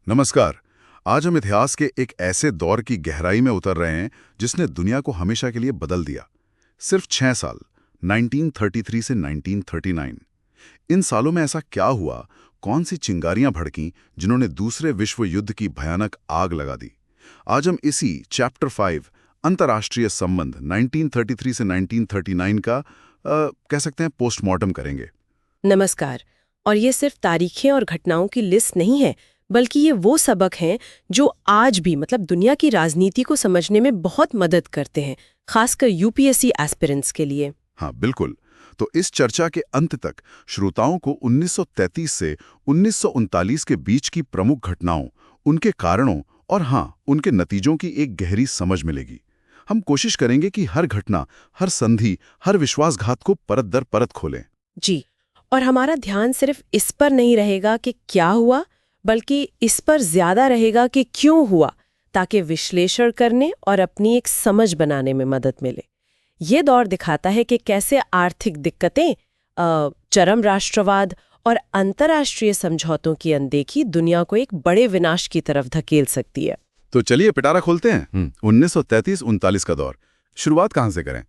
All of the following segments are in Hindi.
नमस्कार। आज हम इतिहास के एक ऐसे दौर की गहराई में उतर रहे हैं जिसने दुनिया को हमेशा के लिए बदल दिया। सिर्फ 6 साल 1933 से 1939। इन सालों में ऐसा क्या हुआ, कौन सी चिंगारियां भड़कीं जिन्होंने दूसरे विश्व युद्ध की भयानक आग लगा दी। आज हम इसी चैप्टर 5 अंतर्राष्ट्रीय संबंध 1933 से 1939 का कह सकते हैं पोस्टमार्टम करेंगे। नमस्कार। और ये सिर्फ तारीखें और घटनाओं की लिस्ट नहीं है, बल्कि ये वो सबक हैं जो आज भी दुनिया की राजनीति को समझने में बहुत मदद करते हैं, खासकर यूपीएससी एस्पिरेंट्स के लिए। हाँ बिल्कुल। तो इस चर्चा के अंत तक श्रोताओं को 1933 से 1939 के बीच की प्रमुख घटनाओं, उनके कारणों और उनके नतीजों की एक गहरी समझ मिलेगी। हम कोशिश करेंगे कि हर घटना, हर संधि, हर विश्वासघात को परत दर परत खोलें। जी, और हमारा ध्यान सिर्फ इस पर नहीं रहेगा कि क्या हुआ, बल्कि इस पर ज्यादा रहेगा कि क्यों हुआ, ताकि विश्लेषण करने और अपनी एक समझ बनाने में मदद मिले। ये दौर दिखाता है कि कैसे आर्थिक दिक्कतें, चरम राष्ट्रवाद और अंतर्राष्ट्रीय समझौतों की अनदेखी दुनिया को एक बड़े विनाश की तरफ धकेल सकती है। तो चलिए पिटारा खोलते हैं। 1933-39 का दौर। शुरुआत कहाँ से करें?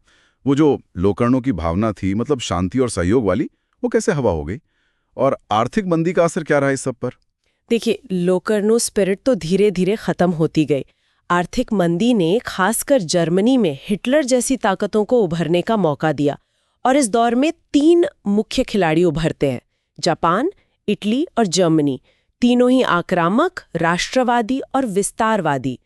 वो जो लोकर्णों की भावना थी, शांति और सहयोग वाली, वो कैसे हवा हो गई? और आर्थिक मंदी का असर क्या रहा इस सब पर? देखिए, लोकर्नो स्पिरिट तो धीरे धीरे खत्म होती गई। आर्थिक मंदी ने खासकर जर्मनी में हिटलर जैसी ताकतों को उभरने का मौका दिया, और इस दौर में 3 मुख्य खिलाड़ी उभरते हैं: जापान, इटली और जर्मनी। तीनों ही आक्रामक, राष्ट्रवादी और विस्तारवादी।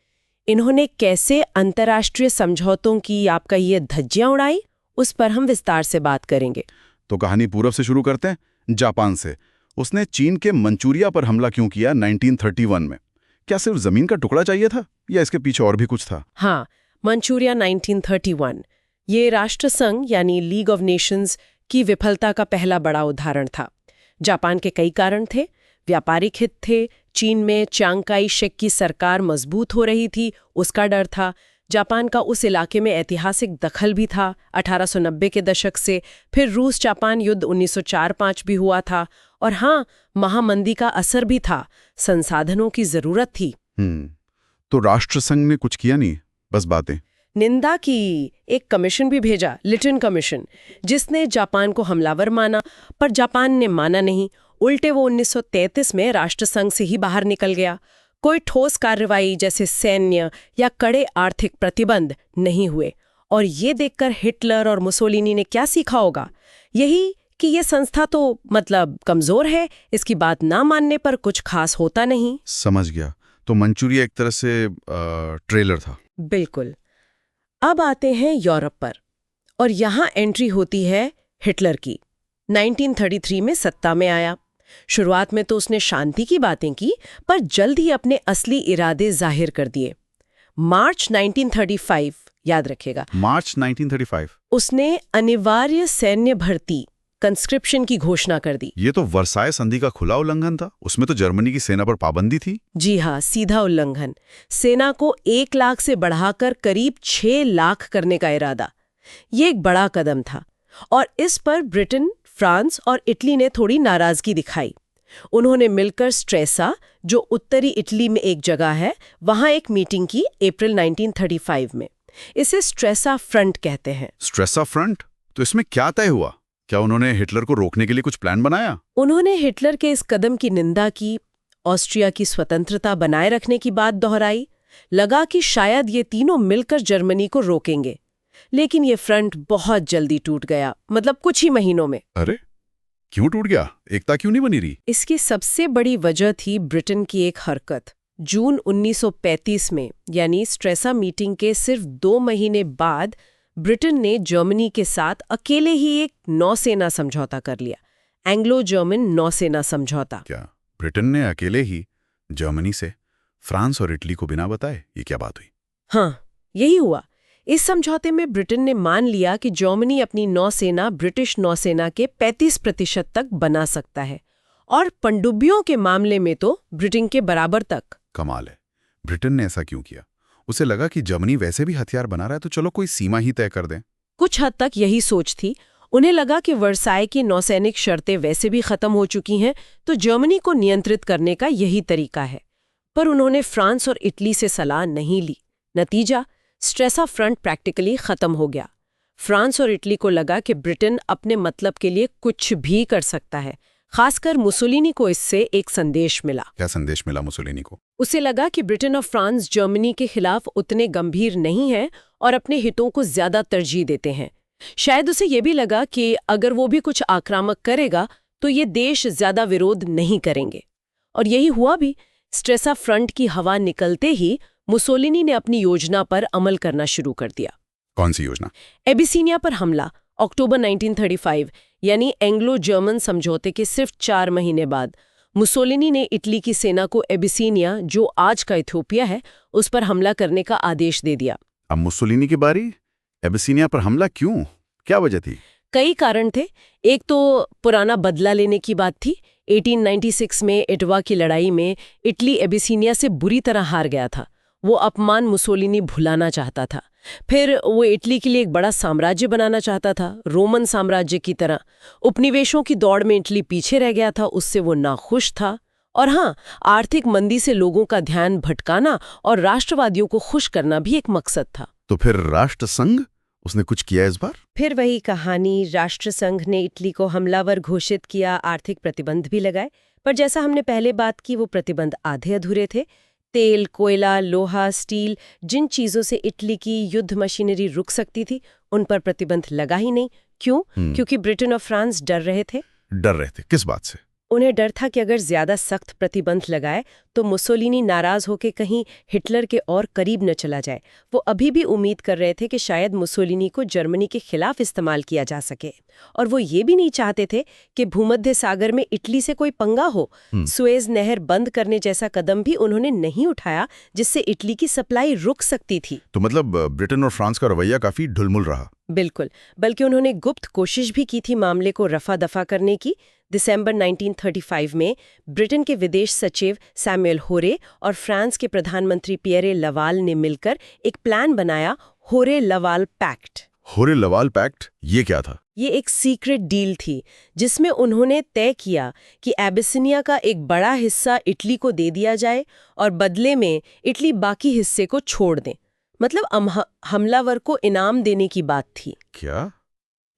इन्होंने कैसे अंतर्राष्ट्रीय समझौतों की आपका ये धज्जियां उड़ाई, उस पर हम विस्तार से बात करेंगे। तो कहानी पूरब से शुरू करते हैं, जापान से। उसने चीन के मंचूरिया पर हमला क्यों किया 1931 में? क्या सिर्फ जमीन का टुकड़ा चाहिए था या इसके पीछे और भी कुछ था? हाँ, मंचूरिया 1931 ये राष्ट्रसंघ यानी लीग ऑफ नेशंस की विफलता का पहला बड़ा उदाहरण था। जापान के कई कारण थे। व्यापारिक हित थे, चीन में चियांग काई शेक की सरकार मजबूत हो रही थी, उसका डर था। जापान का उस इलाके में ऐतिहासिक दखल भी था 1890 के दशक से। फिर रूस जापान युद्ध 1904-05 भी हुआ था। और महामंदी का असर भी था, संसाधनों की जरूरत थी। तो राष्ट्रसंघ ने कुछ किया नहीं, बस बातें? निंदा की, एक कमीशन भी भेजा, लिटन कमीशन, जिसने जापान को हमलावर माना, पर जापान ने माना नहीं। उल्टे वो 1933 में राष्ट्रसंघ से ही बाहर निकल गया। कोई ठोस कार्रवाई जैसे सैन्य या कड़े आर्थिक प्रतिबंध नहीं हुए। और ये देखकर हिटलर और मुसोलिनी ने क्या सीखा होगा? यही कि ये संस्था तो कमजोर है, इसकी बात ना मानने पर कुछ खास होता नहीं। समझ गया। तो मंचूरिया एक तरह से ट्रेलर था। बिल्कुल। अब आते हैं यूरोप पर, और यहाँ एंट्री होती है हिटलर की। 1933 में सत्ता में आया। शुरुआत में तो उसने शांति की बातें की, पर जल्द ही अपने असली इरादे जाहिर कर दिए। मार्च 1935, याद रखेगा, मार्च 1935 उसने अनिवार्य सैन्य भर्ती, कंस्क्रिप्शन की घोषणा कर दी। ये तो वर्साय संधि का खुला उल्लंघन था। उसमें तो जर्मनी की सेना पर पाबंदी थी। जी हाँ, सीधा उल्लंघन। सेना को 1 लाख से बढ़ाकर करीब 6 लाख करने का इरादा। ये एक बड़ा कदम था, और इस पर ब्रिटेन, फ्रांस और इटली ने थोड़ी नाराजगी दिखाई। उन्होंने मिलकर स्ट्रेसा, जो उत्तरी इटली में एक जगह है, वहां एक मीटिंग की अप्रैल 1935 में। इसे स्ट्रेसा फ्रंट कहते हैं। Stresa front? तो इसमें क्या तय हुआ? क्या उन्होंने हिटलर को रोकने के लिए कुछ प्लान बनाया? उन्होंने हिटलर के इस कदम की निंदा की, ऑस्ट्रिया की स्वतंत्रता बनाए रखने की बात दोहराई। लगा कि शायद ये तीनों मिलकर जर्मनी को रोकेंगे। लेकिन ये फ्रंट बहुत जल्दी टूट गया, कुछ ही महीनों में। अरे क्यों टूट गया? एकता क्यों नहीं बनी रही? इसकी सबसे बड़ी वजह थी ब्रिटेन की एक हरकत। जून 1935 में, यानी स्ट्रेसा मीटिंग के सिर्फ 2 महीने बाद, ब्रिटेन ने जर्मनी के साथ अकेले ही एक नौसेना समझौता कर लिया, एंग्लो जर्मन नौसेना समझौता। क्या ब्रिटेन ने अकेले ही जर्मनी से फ्रांस और इटली को बिना बताए? ये क्या बात हुई? हाँ, यही हुआ। इस समझौते में ब्रिटेन ने मान लिया कि जर्मनी अपनी नौसेना ब्रिटिश नौसेना के 35% तक बना सकता है, और पनडुब्बियों के मामले में तो ब्रिटेन के बराबर तक। कमाल है। ब्रिटेन ने ऐसा क्यों किया? उसे लगा कि जर्मनी वैसे भी हथियार बना रहा है, तो चलो कोई सीमा ही तय कर दें। कुछ हद तक यही सोच थी। उन्हें लगा कि वर्साय की नौसैनिक शर्तें वैसे भी खत्म हो चुकी हैं, तो जर्मनी को नियंत्रित करने का यही तरीका है। पर उन्होंने फ्रांस और इटली से सलाह नहीं ली। नतीजा, स्ट्रेसा फ्रंट प्रैक्टिकली खत्म हो गया। फ्रांस और इटली को लगा कि ब्रिटेन अपने मतलब के लिए कुछ भी कर सकता है। खासकर मुसोलिनी को इससे एक संदेश मिला। क्या संदेश मिला मुसोलिनी को? उसे लगा कि ब्रिटेन और फ्रांस जर्मनी के खिलाफ उतने गंभीर नहीं हैं और अपने हितों को ज्यादा तरजीह देते हैं। शायद उसे ये भी लगा कि अगर वो भी कुछ आक्रामक करेगा तो ये देश ज्यादा विरोध नहीं करेंगे। और यही हुआ भी। स्ट्रेसा फ्रंट की हवा निकलते ही मुसोलिनी ने अपनी योजना पर अमल करना शुरू कर दिया। कौन सी योजना? एबिसीनिया पर हमला, अक्टूबर 1935, यानी एंग्लो जर्मन समझौते के सिर्फ 4 महीने बाद मुसोलिनी ने इटली की सेना को एबिसीनिया, जो आज का इथियोपिया है, उस पर हमला करने का आदेश दे दिया। अब मुसोलिनी की बारी। एबिसीनिया पर हमला क्यों? क्या वजह थी? कई कारण थे। एक तो पुराना बदला लेने की बात थी। 1896 में इटवा की लड़ाई में इटली एबिसीनिया से बुरी तरह हार गया था। वो अपमान मुसोलिनी भुलाना चाहता था। फिर वो इटली के लिए एक बड़ा साम्राज्य बनाना चाहता था, रोमन साम्राज्य की तरह। उपनिवेशों की दौड़ में इटली पीछे रह गया था, उससे वो नाखुश था। और हाँ, आर्थिक मंदी से लोगों का ध्यान भटकाना और राष्ट्रवादियों को खुश करना भी एक मकसद था। तो फिर राष्ट्रसंघ, उसने कुछ किया इस बार? फिर वही कहानी। राष्ट्रसंघ ने इटली को हमलावर घोषित किया, आर्थिक प्रतिबंध भी लगाए। पर जैसा हमने पहले बात की, वो प्रतिबंध आधे अधूरे थे। तेल, कोयला, लोहा, स्टील, जिन चीजों से इटली की युद्ध मशीनरी रुक सकती थी, उन पर प्रतिबंध लगा ही नहीं। क्यों? क्योंकि ब्रिटेन और फ्रांस डर रहे थे। डर रहे थे? किस बात से? उन्हें डर था कि अगर ज्यादा सख्त प्रतिबंध लगाए तो मुसोलिनी नाराज होकर कहीं हिटलर के और करीब न चला जाए। वो अभी भी उम्मीद कर रहे थे कि शायद मुसोलिनी को जर्मनी के खिलाफ इस्तेमाल किया जा सके। और वो ये भी नहीं चाहते थे कि भूमध्य सागर में इटली से कोई पंगा हो। सुएज नहर बंद करने जैसा कदम भी उन्होंने नहीं उठाया, जिससे इटली की सप्लाई रुक सकती थी। तो मतलब ब्रिटेन और फ्रांस का रवैया काफी ढुलमुल रहा। बिल्कुल। बल्कि उन्होंने गुप्त कोशिश भी की थी मामले को रफा दफा करने की। दिसंबर 1935 में ब्रिटेन के विदेश सचिव सैमुअल होरे और फ्रांस के प्रधानमंत्री पियरे लवाल ने मिलकर एक प्लान बनाया, होरे-लवाल पैक्ट। होरे-लवाल पैक्ट, ये क्या था? ये एक सीक्रेट डील थी जिसमें उन्होंने तय किया कि एबिसिनिया का एक बड़ा हिस्सा इटली को दे दिया जाए और बदले में इटली बाकी हिस्से को छोड़ दें। मतलब हमलावर को इनाम देने की बात थी। क्या?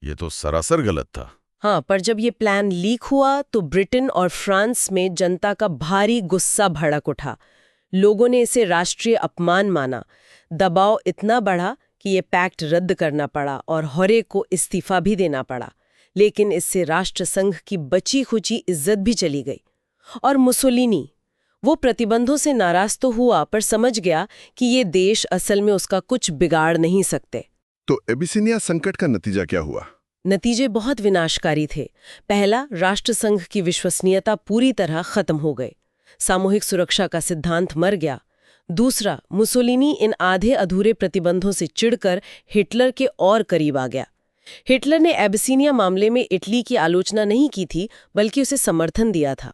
ये तो सरासर गलत था। हाँ, पर जब ये प्लान लीक हुआ तो ब्रिटेन और फ्रांस में जनता का भारी गुस्सा भड़क उठा। लोगों ने इसे राष्ट्रीय अपमान माना। दबाव इतना बढ़ा कि ये पैक्ट रद्द करना पड़ा और होरे को इस्तीफा भी देना पड़ा। लेकिन इससे राष्ट्रसंघ की बची खुची इज्जत भी चली गई। और मुसोलिनी, वो प्रतिबंधों से नाराज तो हुआ, पर समझ गया कि ये देश असल में उसका कुछ बिगाड़ नहीं सकते। तो एबिसिनिया संकट का नतीजा क्या हुआ? नतीजे बहुत विनाशकारी थे। पहला, राष्ट्रसंघ की विश्वसनीयता पूरी तरह खत्म हो गई। सामूहिक सुरक्षा का सिद्धांत मर गया। दूसरा, मुसोलिनी इन आधे अधूरे प्रतिबंधों से चिढ़कर हिटलर के और करीब आ गया। हिटलर ने एबिसिनिया मामले में इटली की आलोचना नहीं की थी, बल्कि उसे समर्थन दिया था।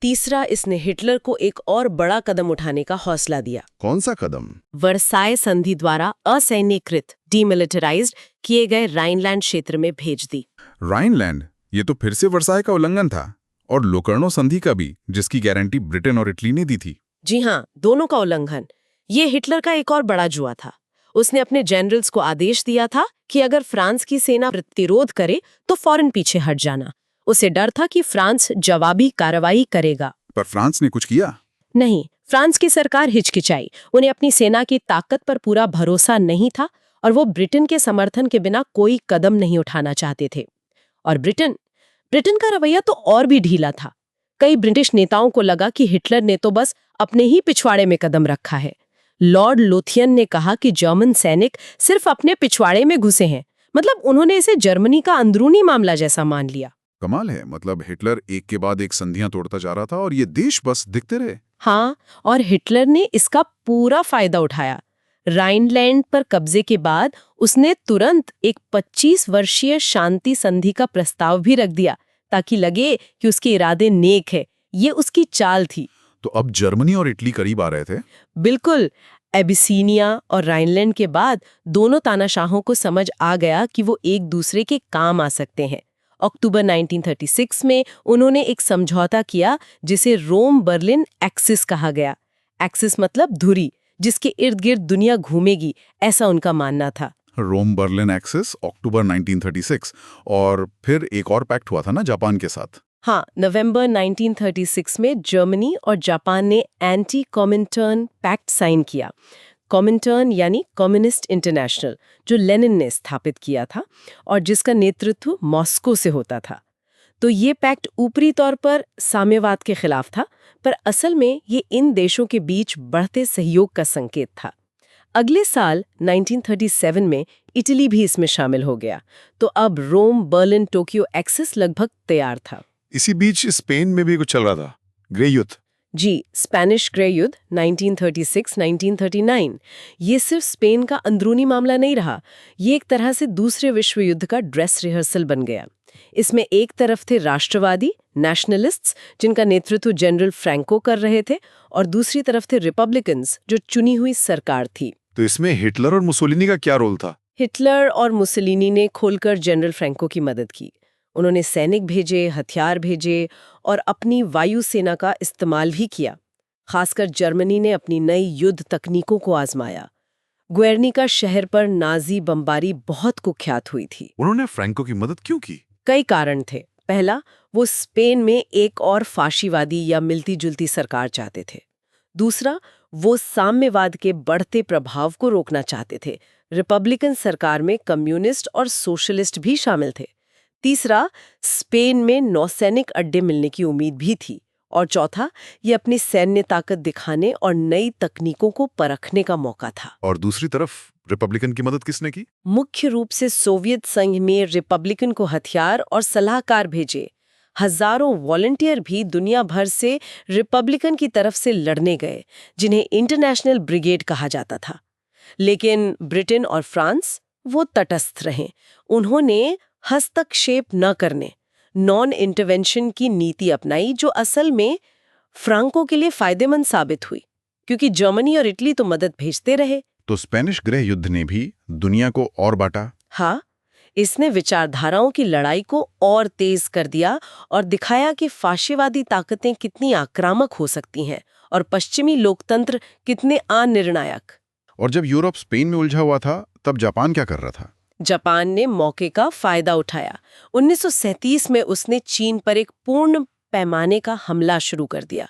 तीसरा, इसने हिटलर को एक और बड़ा कदम उठाने का हौसला दिया। कौन सा कदम? वर्साय संधि द्वारा असैन्यकृत, डीमिलिटराइज्ड किए गए राइनलैंड क्षेत्र में भेज दी। राइनलैंड, ये तो फिर से वर्साय का उल्लंघन था, और लोकर्नो संधि का भी, जिसकी गारंटी ब्रिटेन और इटली ने दी थी। जी हाँ, दोनों का उल्लंघन। ये हिटलर का एक और बड़ा जुआ था। उसने अपने जनरल्स को आदेश दिया था कि अगर फ्रांस की सेना प्रतिरोध करे तो फौरन पीछे हट जाना। उसे डर था कि फ्रांस जवाबी कार्रवाई करेगा। पर फ्रांस ने कुछ किया नहीं। फ्रांस की सरकार हिचकिचाई। उन्हें अपनी सेना की ताकत पर पूरा भरोसा नहीं था और वो ब्रिटेन के समर्थन के बिना कोई कदम नहीं उठाना चाहते थे। और ब्रिटेन का रवैया तो और भी ढीला था। कई ब्रिटिश नेताओं को लगा कि हिटलर ने तो बस अपने ही पिछवाड़े में कदम रखा है। लॉर्ड लोथियन ने कहा कि जर्मन सैनिक सिर्फ अपने पिछवाड़े में घुसे हैं। मतलब उन्होंने इसे जर्मनी का अंदरूनी मामला जैसा मान लिया। कमाल है। मतलब हिटलर एक के बाद एक संधियां तोड़ता जा रहा था और ये देश बस दिखते रहे। हाँ, और हिटलर ने इसका पूरा फायदा उठाया। राइनलैंड पर कब्जे के बाद उसने तुरंत एक 25 वर्षीय शांति संधि का प्रस्ताव भी रख दिया, ताकि लगे कि उसके इरादे नेक है। ये उसकी चाल थी। तो अब जर्मनी और इटली करीब आ रहे थे। बिल्कुल। एबिसिनिया और राइनलैंड के बाद दोनों तानाशाहों को समझ आ गया कि वो एक दूसरे के काम आ सकते हैं। अक्टूबर 1936 में उन्होंने एक समझौता किया जिसे रोम बर्लिन एक्सिस कहा गया। एक्सिस मतलब धुरी, जिसके इर्द गिर्द दुनिया घूमेगी, ऐसा उनका मानना था। रोम बर्लिन एक्सिस अक्टूबर 1936 और फिर एक और पैक्ट हुआ था ना जापान के साथ। हाँ, नवंबर 1936 में जर्मनी और जापान ने एंटी कॉमिंटर्न पैक्ट साइन किया। कॉमिंटर्न यानी कम्युनिस्ट इंटरनेशनल, जो लेनिन ने स्थापित किया था और जिसका नेतृत्व मॉस्को से होता था। तो ये पैक्ट ऊपरी तौर पर साम्यवाद के खिलाफ था, पर असल में ये इन देशों के बीच बढ़ते सहयोग का संकेत था। अगले साल 1937 में इटली भी इसमें शामिल हो गया, तो अब रोम बर्लिन टोक्यो एक्सिस लगभग तैयार था। इसी बीच स्पेन में भी कुछ चल रहा था, ग्रे युद्ध। जी, स्पेनिश ग्रे युद्ध 1936-1939। ये सिर्फ स्पेन का अंदरूनी मामला नहीं रहा, ये एक तरह से दूसरे विश्व युद्ध का ड्रेस रिहर्सल बन गया। इसमें एक तरफ थे राष्ट्रवादी नेशनलिस्ट्स, जिनका नेतृत्व जनरल फ्रैंको कर रहे थे, और दूसरी तरफ थे रिपब्लिकन्स, जो चुनी हुई सरकार थी। तो इसमें हिटलर और मुसोलिनी का क्या रोल था? हिटलर और मुसोलिनी ने खोलकर जनरल फ्रैंको की मदद की। उन्होंने सैनिक भेजे, हथियार भेजे और अपनी वायुसेना का इस्तेमाल भी किया। खासकर जर्मनी ने अपनी नई युद्ध तकनीकों को आजमाया। ग्वेर्निका शहर पर नाजी बमबारी बहुत कुख्यात हुई थी। उन्होंने फ्रैंको की मदद क्यों की? कई कारण थे। पहला, वो स्पेन में एक और फाशीवादी या मिलती जुलती सरकार चाहते थे। दूसरा, वो साम्यवाद के बढ़ते प्रभाव को रोकना चाहते थे। रिपब्लिकन सरकार में कम्युनिस्ट और सोशलिस्ट भी शामिल थे। तीसरा, स्पेन में नौसैनिक अड्डे मिलने की उम्मीद भी थी। और चौथा, ये अपनी सैन्य ताकत दिखाने और नई तकनीकों को परखने का मौका था। और दूसरी तरफ रिपब्लिकन की मदद किसने की? मुख्य रूप से सोवियत संघ में रिपब्लिकन को हथियार और सलाहकार भेजे। हजारों वॉलंटियर भी दुनिया भर से रिपब्लिकन की तरफ से लड़ने गए, जिन्हें इंटरनेशनल ब्रिगेड कहा जाता था। लेकिन ब्रिटेन और फ्रांस वो तटस्थ रहे। उन्होंने हस्तक्षेप न करने, नॉन इंटरवेंशन की नीति अपनाई, जो असल में फ्रांको के लिए फायदेमंद साबित हुई, क्योंकि जर्मनी और इटली तो मदद भेजते रहे। तो स्पेनिश गृह युद्ध ने भी दुनिया को और बांटा। हाँ, इसने विचारधाराओं की लड़ाई को और तेज कर दिया और दिखाया कि फाशीवादी ताकतें कितनी आक्रामक हो सकती हैं और पश्चिमी लोकतंत्र कितने अनिर्णायक। और जब यूरोप स्पेन में उलझा हुआ था, तब जापान क्या कर रहा था? जापान ने मौके का फायदा उठाया। 1937 में उसने चीन पर एक पूर्ण पैमाने का हमला शुरू कर दिया।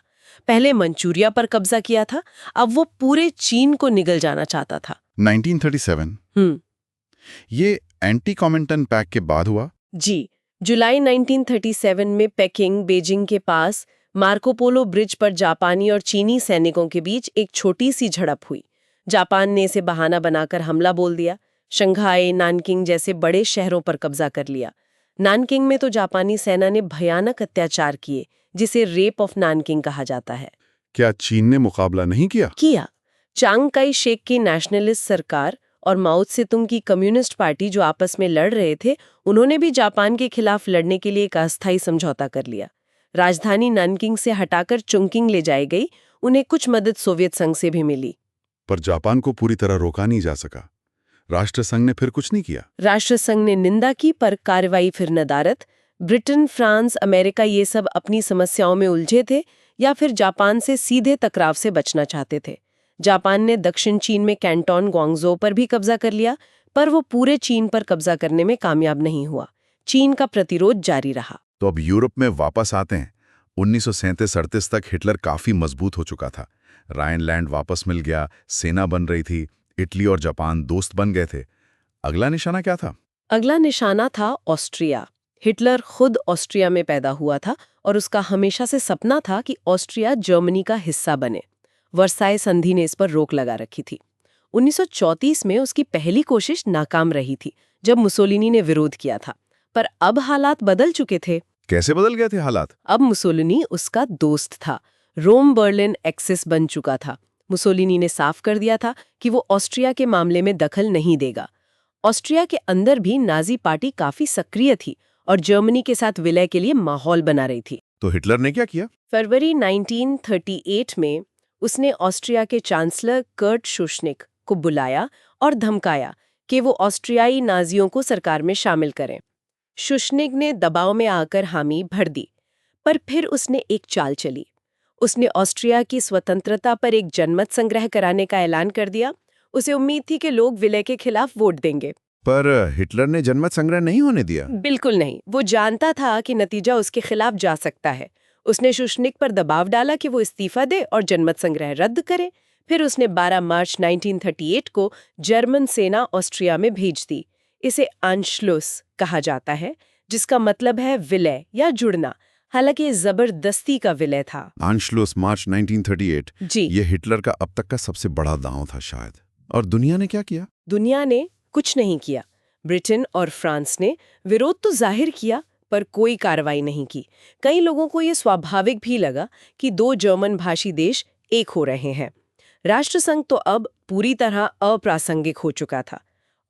पहले मंचूरिया पर कब्जा किया था, अब वो पूरे चीन को निगल जाना चाहता था। 1937 ये एंटी कॉमिंटन पैक्ट के बाद हुआ? जी, जुलाई 1937 में पेकिंग बीजिंग के पास मार्को पोलो ब्रिज पर जापानी और चीनी सैनिकों के बीच एक छोटी सी झड़प हुई। जापान ने इसे बहाना बनाकर हमला बोल दिया। शंघाई, नानकिंग जैसे बड़े शहरों पर कब्जा कर लिया। नानकिंग में तो जापानी सेना ने भयानक अत्याचार किए, जिसे रेप ऑफ नानकिंग कहा जाता है। क्या चीन ने मुकाबला नहीं किया? चांग काई शेक की नेशनलिस्ट सरकार और माओ त्से-तुंग की कम्युनिस्ट पार्टी, जो आपस में लड़ रहे थे, उन्होंने भी जापान के खिलाफ लड़ने के लिए एक अस्थायी समझौता कर लिया। राजधानी नानकिंग से हटाकर चुंकिंग ले जाई गई। उन्हें कुछ मदद सोवियत संघ से भी मिली। पर जापान को पूरी तरह रोका नहीं जा सका। राष्ट्रसंघ ने फिर कुछ नहीं किया। राष्ट्रसंघ ने निंदा की, पर कार्रवाई फिर नदारद। ब्रिटेन, फ्रांस, अमेरिका ये सब अपनी समस्याओं में उलझे थे या फिर जापान से सीधे टकराव से बचना चाहते थे। जापान ने दक्षिण चीन में कैंटोन ग्वांगझो पर भी कब्जा कर लिया, पर वो पूरे चीन पर कब्जा करने में कामयाब नहीं हुआ। चीन का प्रतिरोध जारी रहा। तो अब यूरोप में वापस आते हैं। 1937-38 तक हिटलर काफी मजबूत हो चुका था। राइनलैंड वापस मिल गया, सेना बन रही थी, इटली और जापान दोस्त बन गए थे। अगला निशाना क्या था? अगला निशाना था ऑस्ट्रिया। हिटलर खुद ऑस्ट्रिया में पैदा हुआ था और उसका हमेशा से सपना था कि ऑस्ट्रिया जर्मनी का हिस्सा बने। वर्साई संधि ने इस पर रोक लगा रखी थी। 1934 में उसकी पहली कोशिश नाकाम रही थी, जब मुसोलिनी ने विरोध किया था। पर अब हालात बदल चुके थे। कैसे बदल गए थे हालात? अब मुसोलिनी उसका दोस्त था। रोम बर्लिन एक्सिस बन चुका था। मुसोलिनी ने साफ कर दिया था कि वो ऑस्ट्रिया के मामले में दखल नहीं देगा। ऑस्ट्रिया के अंदर भी नाजी पार्टी काफी सक्रिय थी और जर्मनी के साथ विलय के लिए माहौल बना रही थी। तो हिटलर ने क्या किया? फरवरी 1938 में उसने ऑस्ट्रिया के चांसलर कर्ट शुशनिक को बुलाया और धमकाया कि वो ऑस्ट्रियाई नाजियों को सरकार में शामिल करें। शुशनिक ने दबाव में आकर हामी भर दी, पर फिर उसने एक चाल चली। उसने ऑस्ट्रिया की स्वतंत्रता पर एक जनमत संग्रह कराने का ऐलान कर दिया। उसे उम्मीद थी कि लोग विलय के खिलाफ वोट देंगे। पर हिटलर ने जनमत संग्रह नहीं होने दिया। बिल्कुल नहीं। वो जानता था कि नतीजा उसके खिलाफ जा सकता है। उसने शुशनिक पर दबाव डाला कि वो इस्तीफा दे और जनमत संग्रह रद्द करे। फिर उसने 12 मार्च 1938 को जर्मन सेना ऑस्ट्रिया में भेज दी। इसे अंशलुस कहा जाता है, जिसका मतलब है विलय या जुड़ना। हालांकि ये जबरदस्ती का विलय था। अंशलुस मार्च 1938। जी। ये हिटलर का अब तक का सबसे बड़ा दांव था शायद। और दुनिया ने क्या किया? दुनिया ने कुछ नहीं किया। ब्रिटेन और फ्रांस ने विरोध तो जाहिर किया, पर कोई कार्रवाई नहीं की। कई लोगों को ये स्वाभाविक भी लगा कि दो जर्मन भाषी देश एक हो रहे हैं। राष्ट्रसंघ तो अब पूरी तरह अप्रासंगिक हो चुका था।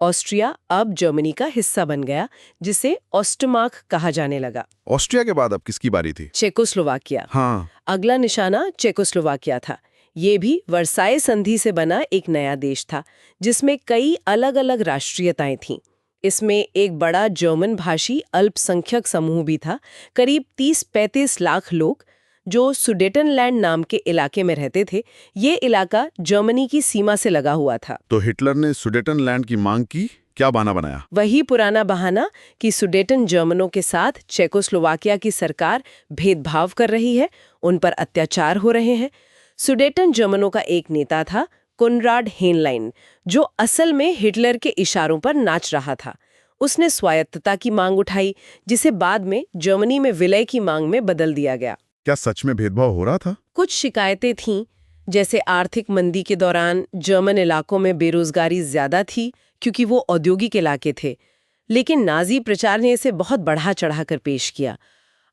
ऑस्ट्रिया अब जर्मनी का हिस्सा बन गया, जिसे ऑस्टमार्क कहा जाने लगा। ऑस्ट्रिया के बाद अब किसकी बारी थी? चेकोस्लोवाकिया। हाँ, अगला निशाना चेकोस्लोवाकिया था। ये भी वर्साई संधि से बना एक नया देश था, जिसमें कई अलग अलग राष्ट्रीयताएं थीं। इसमें एक बड़ा जर्मन भाषी अल्पसंख्यक समूह भी था, करीब 30-35 लाख लोग, जो सुडेटनलैंड नाम के इलाके में रहते थे। ये इलाका जर्मनी की सीमा से लगा हुआ था। तो हिटलर ने सुडेटनलैंड की मांग की, क्या बहाना बनाया? वही पुराना बहाना कि सुडेटन जर्मनों के साथ चेकोस्लोवाकिया की सरकार भेदभाव कर रही है, उन पर अत्याचार हो रहे हैं। सुडेटन जर्मनों का एक नेता था कोनराड हेनलाइन, जो असल में हिटलर के इशारों पर नाच रहा था। उसने स्वायत्तता की मांग उठाई, जिसे बाद में जर्मनी में विलय की मांग में बदल दिया गया। क्या सच में भेदभाव हो रहा था? कुछ शिकायतें थीं, जैसे आर्थिक मंदी के दौरान जर्मन इलाकों में बेरोजगारी ज्यादा थी, क्योंकि वो औद्योगिक इलाके थे। लेकिन नाजी प्रचार ने इसे बहुत बढ़ा चढ़ाकर पेश किया।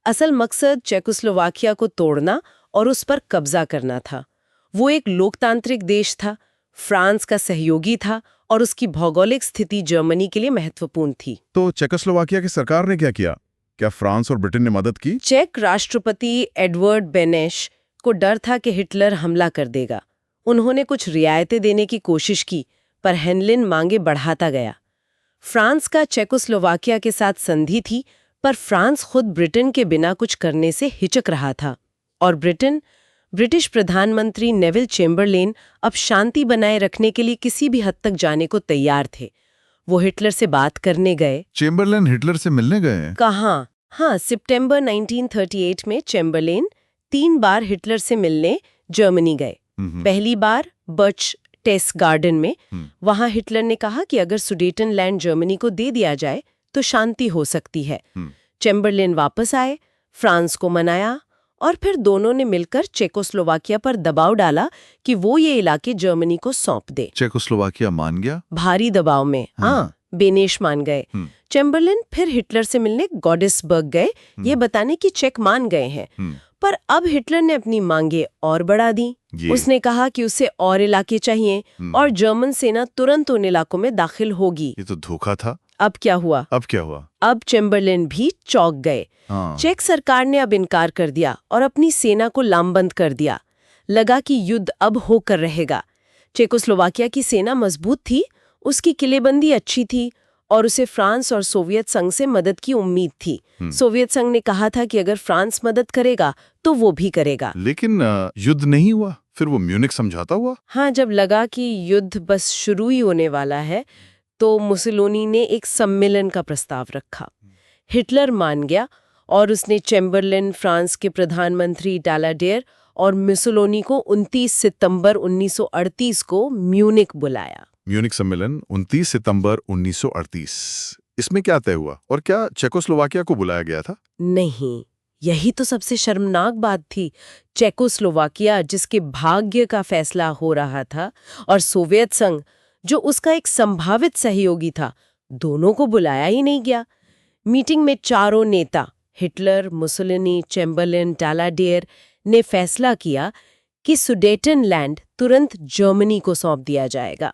असल मकसद चेकोस्लोवाकिया को तोड़ना और उस पर कब्जा करना था। वो एक लोकतांत्रिक देश था, फ्रांस का सहयोगी था और उसकी भौगोलिक स्थिति जर्मनी के लिए महत्वपूर्ण थी। तो चेकोस्लोवाकिया की सरकार ने क्या किया? क्या फ्रांस और ब्रिटेन ने मदद की? चेक राष्ट्रपति एडवर्ड बेनेश को डर था कि हिटलर हमला कर देगा। उन्होंने कुछ रियायतें देने की कोशिश की, पर हेनलिन मांगे बढ़ाता गया। फ्रांस का चेकोस्लोवाकिया के साथ संधि थी, पर फ्रांस खुद ब्रिटेन के बिना कुछ करने से हिचक रहा था। और ब्रिटिश प्रधानमंत्री नेविल चेम्बरलेन अब शांति बनाए रखने के लिए किसी भी हद तक जाने को तैयार थे। वो हिटलर से बात करने गए। चेम्बरलेन हिटलर से मिलने गए हैं? कहाँ? हाँ, सितंबर 1938 में चेम्बरलेन 3 बार हिटलर से मिलने जर्मनी गए। पहली बार बर्च टेस गार्डन में। वहां हिटलर ने कहा कि अगर सुडेटनलैंड जर्मनी को दे दिया जाए तो शांति हो सकती है। चेम्बरलेन वापस आए, फ्रांस को मनाया और फिर दोनों ने मिलकर चेकोस्लोवाकिया पर दबाव डाला कि वो ये इलाके जर्मनी को सौंप दे। चेकोस्लोवाकिया मान गया? भारी दबाव में। हाँ, बेनेश मान गए। चेम्बरलेन फिर हिटलर से मिलने गॉडेसबर्ग गए, ये बताने कि चेक मान गए हैं। पर अब हिटलर ने अपनी मांगे और बढ़ा दी। उसने कहा कि उसे और इलाके चाहिए और जर्मन सेना तुरंत उन इलाकों में दाखिल होगी। ये तो धोखा था। अब क्या हुआ? अब चेम्बरलेन भी चौंक गए। चेक सरकार ने अब इनकार कर दिया और अपनी सेना को लामबंद कर दिया। लगा कि युद्ध अब होकर रहेगा। चेकोस्लोवाकिया की सेना मजबूत थी, उसकी किलेबंदी अच्छी थी और उसे फ्रांस और सोवियत संघ से मदद की उम्मीद थी। सोवियत संघ ने कहा था कि अगर फ्रांस मदद करेगा तो वो भी करेगा। लेकिन युद्ध नहीं हुआ, फिर वो म्यूनिख समझौता हुआ। हाँ, जब लगा कि युद्ध बस शुरू ही होने वाला है तो मुसोलिनी ने एक सम्मेलन का प्रस्ताव रखा। हिटलर मान गया और उसने चेम्बरलेन, फ्रांस के प्रधानमंत्री डालाडेर और मुसोलिनी को 29 सितंबर 1938 को म्यूनिख बुलाया। म्यूनिख सम्मेलन 29 सितंबर 1938। इसमें क्या तय हुआ और क्या चेकोस्लोवाकिया को बुलाया गया था? नहीं, यही तो सबसे शर्मनाक बात थी। चेकोस्लोवाकिया, जिसके भाग्य का फैसला हो रहा था, और सोवियत संघ, जो उसका एक संभावित सहयोगी था, दोनों को बुलाया ही नहीं गया। मीटिंग में चारों नेता हिटलर, मुसोलिनी, चेम्बरलेन, डालाडेर ने फैसला किया कि सुडेटनलैंड तुरंत जर्मनी को सौंप दिया जाएगा।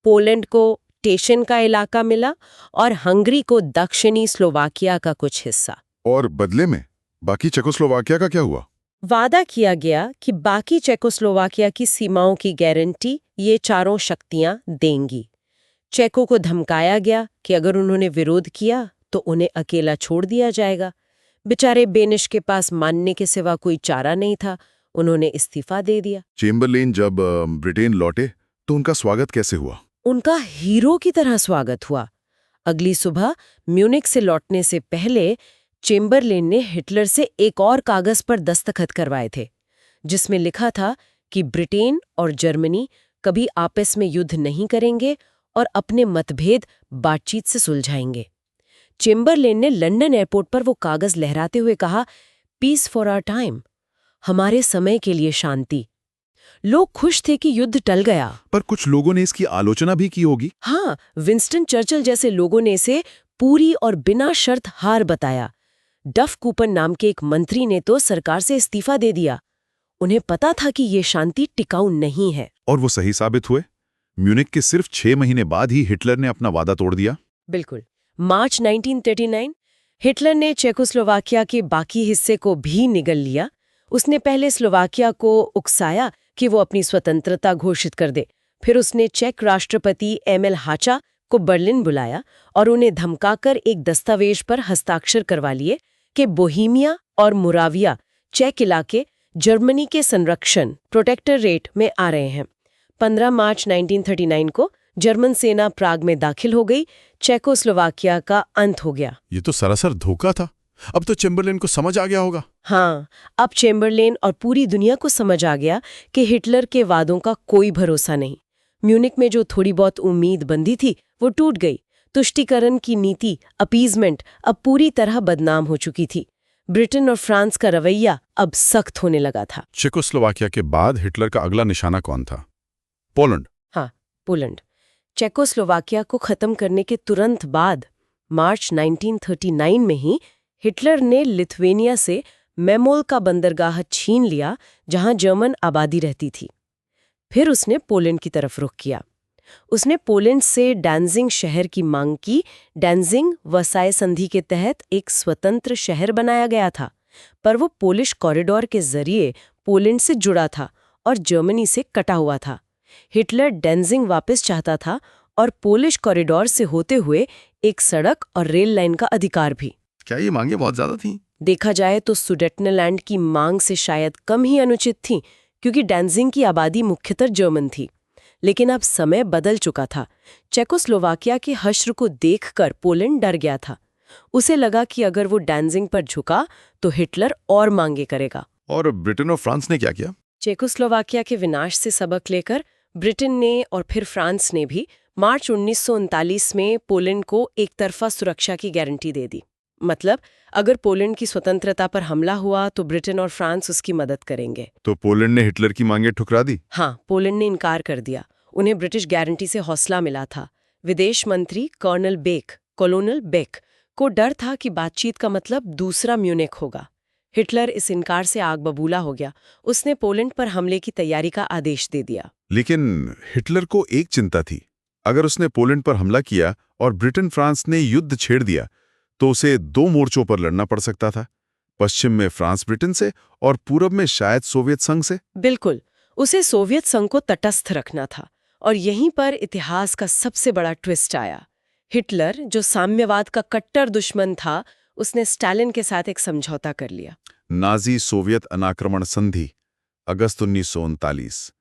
पोलैंड को टेशन का इलाका मिला और हंगरी को दक्षिणी स्लोवाकिया का कुछ हिस्सा। और बदले में बाकी चेकोस्लोवाकिया का क्या हुआ? वादा किया गया कि बाकी चेकोस्लोवाकिया की सीमाओं की गारंटी ये चारों शक्तियां देंगी। चेको को धमकाया गया कि अगर उन्होंने विरोध किया तो उन्हें अकेला छोड़ दिया जाएगा। बेचारे बेनिश के पास मानने के सिवा कोई चारा नहीं था। उन्होंने इस्तीफा दे दिया। चेम्बरलेन जब ब्रिटेन लौटे तो उनका स्वागत कैसे हुआ? उनका हीरो की तरह स्वागत हुआ। अगली सुबह म्यूनिख से लौटने से पहले चेम्बरलेन ने हिटलर से एक और कागज पर दस्तखत करवाए थे, जिसमें लिखा था कि ब्रिटेन और जर्मनी कभी आपस में युद्ध नहीं करेंगे और अपने मतभेद बातचीत से सुलझाएंगे। चेम्बरलेन ने लंदन एयरपोर्ट पर वो कागज लहराते हुए कहा, पीस फॉर आवर टाइम, हमारे समय के लिए शांति। लोग खुश थे कि युद्ध टल गया। पर कुछ लोगों ने इसकी आलोचना भी की होगी। हाँ, विंस्टन चर्चिल जैसे लोगों ने इसे पूरी और बिना शर्त हार बताया। डफ कूपर नाम के एक मंत्री ने तो सरकार से इस्तीफा दे दिया। उन्हें पता था कि ये शांति टिकाऊ नहीं है। और वो सही साबित हुए। म्यूनिख के सिर्फ 6 महीने बाद ही हिटलर ने अपना वादा तोड़ दिया। बिल्कुल। मार्च 1939 हिटलर ने चेकोस्लोवाकिया के बाकी हिस्से को भी निगल लिया। उसने पहले स्लोवाकिया को उकसाया कि वो अपनी स्वतंत्रता घोषित कर दे। फिर उसने चेक राष्ट्रपति एमएल हाचा को बर्लिन बुलाया और उन्हें धमकाकर एक दस्तावेज पर हस्ताक्षर करवा लिए कि बोहीमिया और मुराविया चेक इलाके जर्मनी के संरक्षण प्रोटेक्टोरेट में आ रहे हैं। 15 मार्च 1939 को जर्मन सेना प्राग में दाखिल हो गई। चेकोस्लोवाकिया का अंत हो गया। ये तो सरासर धोखा था। अब तो चेम्बरलेन को समझ आ गया होगा। हाँ, अब चेम्बरलेन और पूरी दुनिया को समझ आ गया कि हिटलर के वादों का कोई भरोसा नहीं। म्यूनिख में जो थोड़ी बहुत उम्मीद बंधी थी वो टूट गई। तुष्टीकरण की नीति, अपीजमेंट, अब पूरी तरह बदनाम हो चुकी थी। ब्रिटेन और फ्रांस का रवैया अब सख्त होने लगा था। चेकोस्लोवाकिया के बाद हिटलर का अगला निशाना कौन था? पोलैंड। हाँ, पोलैंड। चेकोस्लोवाकिया को खत्म करने के तुरंत बाद मार्च 1939 में ही हिटलर ने लिथुआनिया से मेमोल का बंदरगाह छीन लिया, जहां जर्मन आबादी रहती थी। फिर उसने पोलैंड की तरफ रुख किया। उसने पोलैंड से डैंजिंग शहर की मांग की। डैंजिंग वर्साय संधि के तहत एक स्वतंत्र शहर बनाया गया था, पर वो पोलिश कॉरिडोर के जरिए पोलैंड से जुड़ा था और जर्मनी से कटा हुआ था। हिटलर डैंजिंग वापस चाहता था और पोलिश कॉरिडोर से होते हुए एक सड़क और रेल लाइन का अधिकार भी। क्या ये मांगे बहुत ज्यादा थी? देखा जाए तो सुडेटनेलैंड की मांग से शायद कम ही अनुचित थी, क्योंकि डैंजिंग की आबादी मुख्यतः जर्मन थी। लेकिन अब समय बदल चुका था। चेकोस्लोवाकिया के हश्र को देखकर पोलैंड डर गया था। उसे लगा कि अगर वो डैंजिंग पर झुका तो हिटलर और मांगे करेगा। और ब्रिटेन और फ्रांस ने क्या किया? चेकोस्लोवाकिया के विनाश से सबक लेकर ब्रिटेन ने और फिर फ्रांस ने भी मार्च 1939 में पोलैंड को एक तरफा सुरक्षा की गारंटी दे दी। मतलब, अगर पोलैंड की स्वतंत्रता पर हमला हुआ तो ब्रिटेन और फ्रांस उसकी मदद करेंगे। तो पोलैंड ने हिटलर की मांगे ठुकरा दी? हाँ, पोलैंड ने इनकार कर दिया। उन्हें ब्रिटिश गारंटी से हौसला मिला था। विदेश मंत्री कोलोनल बेक को डर था कि बातचीत का मतलब दूसरा म्यूनिख होगा। हिटलर इस इनकार से आग बबूला हो गया। उसने पोलैंड पर हमले की तैयारी का आदेश दे दिया। लेकिन हिटलर को एक चिंता थी। अगर उसने पोलैंड पर हमला किया और ब्रिटेन फ्रांस ने युद्ध छेड़ दिया तो उसे 2 मोर्चों पर लड़ना पड़ सकता था। पश्चिम में फ्रांस ब्रिटेन से और पूरब में शायद सोवियत संघ से। बिल्कुल, उसे सोवियत संघ को तटस्थ रखना था। और यहीं पर इतिहास का सबसे बड़ा ट्विस्ट आया। हिटलर, जो साम्यवाद का कट्टर दुश्मन था, उसने स्टालिन के साथ एक समझौता कर लिया। नाजी सोवियत अनाक्रमण संधि, अगस्त 1939।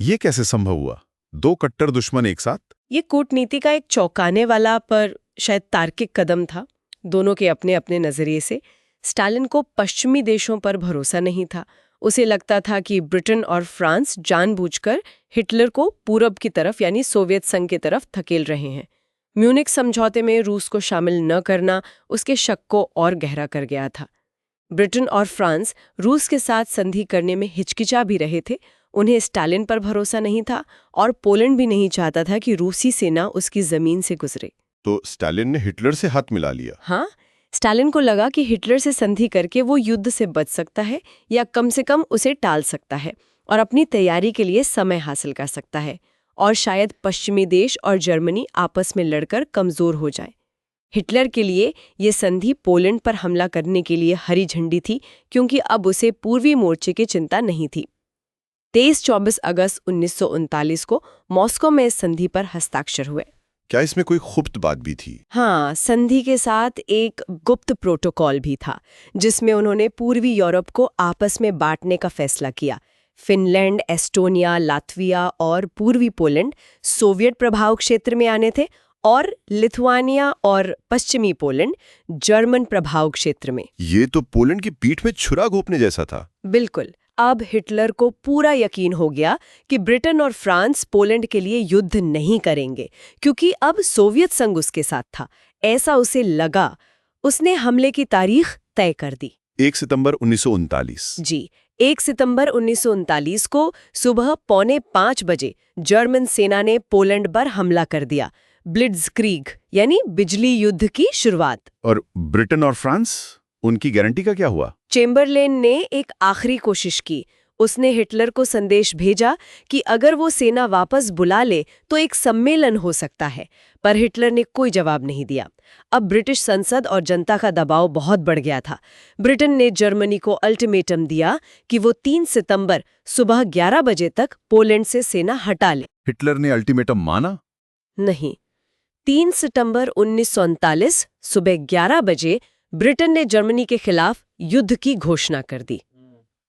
ये कैसे संभव हुआ? 2 कट्टर दुश्मन एक साथ? ये कूटनीति का एक चौंकाने वाला पर शायद तार्किक कदम था। दोनों के अपने अपने नजरिए से। स्टालिन को पश्चिमी देशों पर भरोसा नहीं था। उसे लगता था कि ब्रिटेन और फ्रांस जानबूझकर हिटलर को पूरब की तरफ यानी सोवियत संघ की तरफ धकेल रहे हैं। म्यूनिख समझौते में रूस को शामिल न करना उसके शक को और गहरा कर गया था। ब्रिटेन और फ्रांस रूस के साथ संधि करने में हिचकिचा भी रहे थे। उन्हें स्टालिन पर भरोसा नहीं था और पोलैंड भी नहीं चाहता था कि रूसी सेना उसकी जमीन से गुजरे। तो स्टालिन ने हिटलर से हाथ मिला लिया। हाँ, स्टालिन को लगा कि हिटलर से संधि करके वो युद्ध से बच सकता है या कम से कम उसे टाल सकता है और अपनी तैयारी के लिए समय हासिल कर सकता है, और शायद पश्चिमी देश और जर्मनी आपस में लड़कर कमजोर हो जाए। हिटलर के लिए ये संधि पोलैंड पर हमला करने के लिए हरी झंडी थी, क्योंकि अब उसे पूर्वी मोर्चे की चिंता नहीं थी। 23-24 अगस्त 1939 को मॉस्को में इस संधि पर हस्ताक्षर हुए। क्या इसमें कोई खुफ्त बात भी थी? हाँ, संधि के साथ एक गुप्त प्रोटोकॉल भी था जिसमें उन्होंने पूर्वी यूरोप को आपस में बांटने का फैसला किया। फिनलैंड, एस्टोनिया, लात्विया और पूर्वी पोलैंड सोवियत प्रभाव क्षेत्र में आने थे और लिथुआनिया और पश्चिमी पोलैंड जर्मन प्रभाव क्षेत्र में। ये तो पोलैंड की पीठ में छुरा घोंपने जैसा था। बिल्कुल। अब हिटलर को पूरा यकीन हो गया कि ब्रिटेन और फ्रांस पोलैंड के लिए युद्ध नहीं करेंगे क्योंकि अब सोवियत संघ उसके साथ था, ऐसा उसे लगा। उसने हमले की तारीख तय कर दी। 1 सितंबर 1939। जी, 1 सितंबर 1939 को सुबह 4:45 बजे जर्मन सेना ने पोलैंड पर हमला कर दिया। ब्लिट्जक्रीग यानी बिजली युद्ध की शुरुआत। और ब्रिटेन और फ्रांस, उनकी गारंटी का क्या हुआ? चेम्बरलेन ने एक आखिरी कोशिश की। उसने हिटलर को संदेश भेजा कि अगर वो सेना वापस बुला ले तो एक सम्मेलन हो सकता है, पर हिटलर ने कोई जवाब नहीं दिया। अब ब्रिटिश संसद और जनता का दबाव बहुत बढ़ गया था। ब्रिटेन ने जर्मनी को अल्टीमेटम दिया कि वो 3 सितंबर सुबह 11 बजे तक पोलैंड से सेना हटा ले। हिटलर ने अल्टीमेटम माना? नहीं। 3 सितंबर 1939 सुबह 11 बजे ब्रिटेन ने जर्मनी के खिलाफ युद्ध की घोषणा कर दी।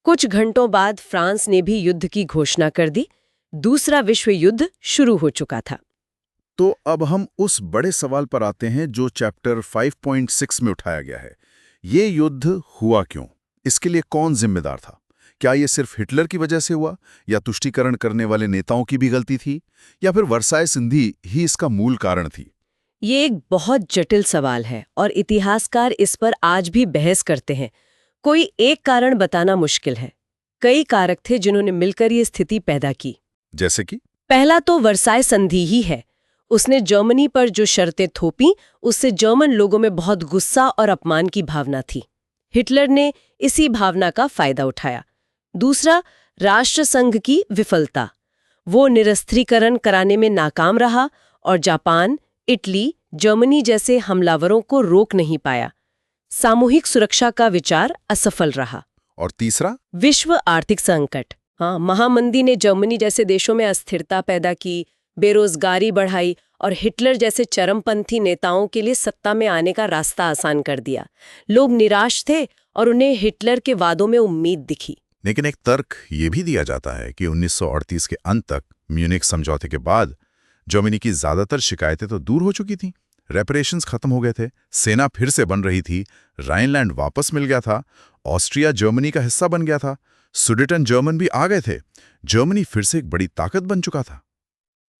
कुछ घंटों बाद फ्रांस ने भी युद्ध की घोषणा कर दी। दूसरा विश्व युद्ध शुरू हो चुका था। तो अब हम उस बड़े सवाल पर आते हैं जो चैप्टर 5.6 में उठाया गया है। ये युद्ध हुआ क्यों? इसके लिए कौन जिम्मेदार था? क्या ये सिर्फ हिटलर की वजह से हुआ, या तुष्टीकरण करने वाले नेताओं की भी गलती थी, या फिर वर्साय संधि ही इसका मूल कारण थी? ये एक बहुत जटिल सवाल है और इतिहासकार इस पर आज भी बहस करते हैं। कोई एक कारण बताना मुश्किल है। कई कारक थे जिन्होंने मिलकर ये स्थिति पैदा की। जैसे कि पहला तो वर्साय संधि ही है। उसने जर्मनी पर जो शर्तें थोपी, उससे जर्मन लोगों में बहुत गुस्सा और अपमान की भावना थी। हिटलर ने इसी भावना का फायदा उठाया। दूसरा, राष्ट्रसंघ की विफलता। वो निरस्त्रीकरण कराने में नाकाम रहा और जापान, इटली, जर्मनी जैसे हमलावरों को रोक नहीं पाया। सामूहिक सुरक्षा का विचार असफल रहा। और तीसरा, विश्व आर्थिक संकट। हाँ, महामंदी ने जर्मनी जैसे देशों में अस्थिरता पैदा की, बेरोजगारी बढ़ाई और हिटलर जैसे चरमपंथी नेताओं के लिए सत्ता में आने का रास्ता आसान कर दिया। लोग निराश थे और उन्हें हिटलर के वादों में उम्मीद दिखी। लेकिन एक तर्क ये भी दिया जाता है कि 1938 के अंत तक म्यूनिख समझौते के बाद जर्मनी की ज्यादातर शिकायतें तो दूर हो चुकी थीं। रेपरेशंस खत्म हो गए थे, सेना फिर से बन रही थी, राइनलैंड वापस मिल गया था, ऑस्ट्रिया जर्मनी का हिस्सा बन गया था, सुडेटन जर्मन भी आ गए थे। जर्मनी फिर से एक बड़ी ताकत बन चुका था।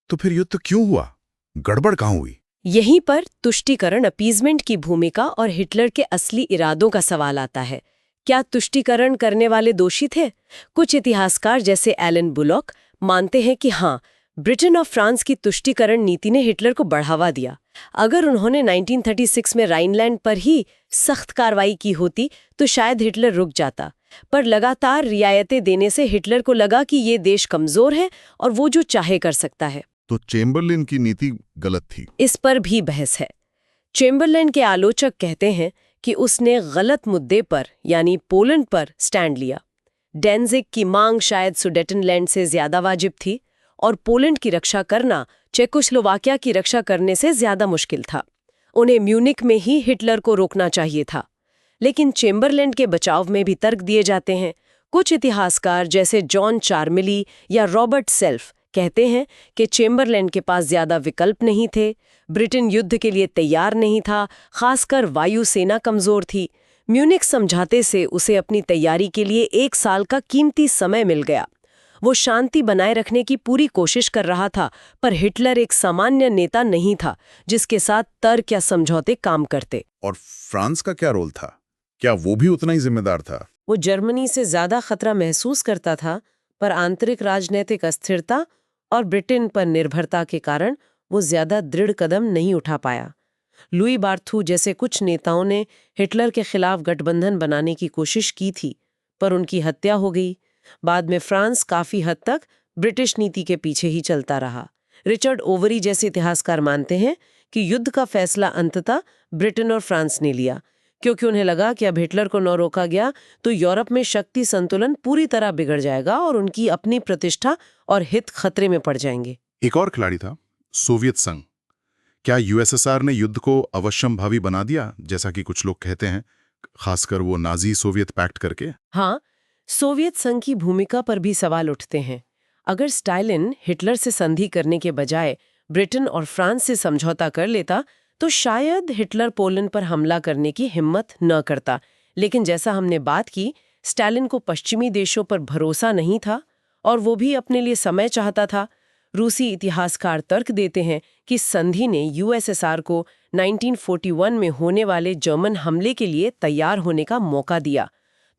तो फिर युद्ध क्यों हुआ? गड़बड़ कहाँ हुई? यहीं पर तुष्टीकरण, अपीजमेंट की भूमिका और हिटलर के असली इरादों का सवाल आता है। क्या तुष्टीकरण करने वाले दोषी थे? कुछ इतिहासकार जैसे एलन बुलॉक मानते हैं कि हाँ, ब्रिटेन और फ्रांस की तुष्टीकरण नीति ने हिटलर को बढ़ावा दिया। अगर उन्होंने 1936 में राइनलैंड पर ही सख्त कार्रवाई की होती तो शायद हिटलर रुक जाता, पर लगातार रियायतें देने से हिटलर को लगा कि ये देश कमजोर है और वो जो चाहे कर सकता है। तो चेम्बरलेन की नीति गलत थी? इस पर भी बहस है। चेम्बरलेन के आलोचक कहते हैं कि उसने गलत मुद्दे पर यानी पोलैंड पर स्टैंड लिया। डेंजिग की मांग शायद सुडेटनलैंड से ज्यादा वाजिब थी और पोलैंड की रक्षा करना चेकोस्लोवाकिया की रक्षा करने से ज्यादा मुश्किल था। उन्हें म्यूनिख में ही हिटलर को रोकना चाहिए था। लेकिन चेम्बरलेन के बचाव में भी तर्क दिए जाते हैं। कुछ इतिहासकार जैसे जॉन चार्मिली या रॉबर्ट सेल्फ कहते हैं कि चेम्बरलेन के पास ज्यादा विकल्प नहीं थे। ब्रिटेन युद्ध के लिए तैयार नहीं था, खासकर वायुसेना कमजोर थी। म्यूनिख समझौते से उसे अपनी तैयारी के लिए 1 साल का कीमती समय मिल गया। वो शांति बनाए रखने की पूरी कोशिश कर रहा था, पर हिटलर एक सामान्य नेता नहीं था जिसके साथ तर्क या समझौते काम करते। और फ्रांस का क्या रोल था? क्या वो भी उतना ही जिम्मेदार था? वो जर्मनी से ज्यादा खतरा महसूस करता था, पर आंतरिक राजनीतिक अस्थिरता और ब्रिटेन पर निर्भरता के कारण वो ज्यादा दृढ़ कदम नहीं उठा पाया। लुई बार्थू जैसे कुछ नेताओं ने हिटलर के खिलाफ गठबंधन बनाने की कोशिश की थी, पर उनकी हत्या हो गई। बाद में फ्रांस काफी हद तक ब्रिटिश नीति के पीछे ही चलता रहा। रिचर्ड ओवरी जैसे इतिहासकार मानते हैं कि युद्ध का फैसला अंततः ब्रिटेन और फ्रांस ने लिया, क्योंकि उन्हें लगा कि अब हिटलर को न रोका गया तो यूरोप में शक्ति संतुलन पूरी तरह बिगड़ जाएगा और उनकी अपनी प्रतिष्ठा और हित खतरे में पड़ जाएंगे। एक और खिलाड़ी था, सोवियत संघ। क्या यूएसएसआर ने युद्ध को अवश्यंभावी बना दिया, जैसा कि कुछ लोग कहते हैं, खासकर वो नाजी सोवियत पैक्ट करके? हाँ, सोवियत संघ की भूमिका पर भी सवाल उठते हैं। अगर स्टालिन हिटलर से संधि करने के बजाय ब्रिटेन और फ्रांस से समझौता कर लेता तो शायद हिटलर पोलैंड पर हमला करने की हिम्मत न करता। लेकिन जैसा हमने बात की, स्टालिन को पश्चिमी देशों पर भरोसा नहीं था और वो भी अपने लिए समय चाहता था। रूसी इतिहासकार तर्क देते हैं कि संधि ने यूएसएसआर को 1941 में होने वाले जर्मन हमले के लिए तैयार होने का मौका दिया।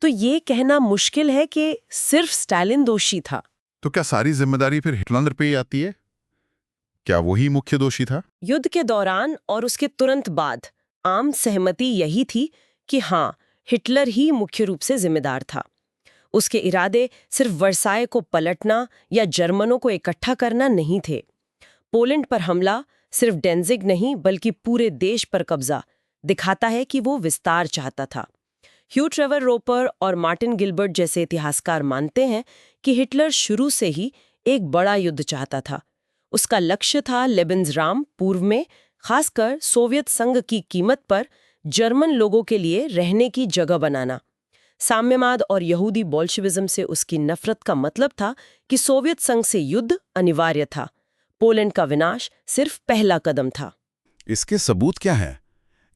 तो ये कहना मुश्किल है कि सिर्फ स्टालिन दोषी था। तो क्या सारी जिम्मेदारी फिर हिटलर पे ही आती है? क्या वही मुख्य दोषी था? युद्ध के दौरान और उसके तुरंत बाद आम सहमति यही थी कि हाँ, हिटलर ही मुख्य रूप से जिम्मेदार था। उसके इरादे सिर्फ वर्साय को पलटना या जर्मनों को इकट्ठा करना नहीं थे। पोलैंड पर हमला सिर्फ डेंजिग नहीं बल्कि पूरे देश पर कब्जा दिखाता है कि वो विस्तार चाहता था। ह्यू ट्रेवर रोपर और मार्टिन गिलबर्ट जैसे इतिहासकार मानते हैं कि हिटलर शुरू से ही एक बड़ा युद्ध चाहता था। उसका लक्ष्य था लेबेन्सराम पूर्व में, खासकर सोवियत संघ की कीमत पर जर्मन लोगों के लिए रहने की जगह बनाना। साम्यवाद और यहूदी बोल्शेविज्म से उसकी नफरत का मतलब था कि सोवियत संघ से युद्ध अनिवार्य था। पोलैंड का विनाश सिर्फ पहला कदम था। इसके सबूत क्या है?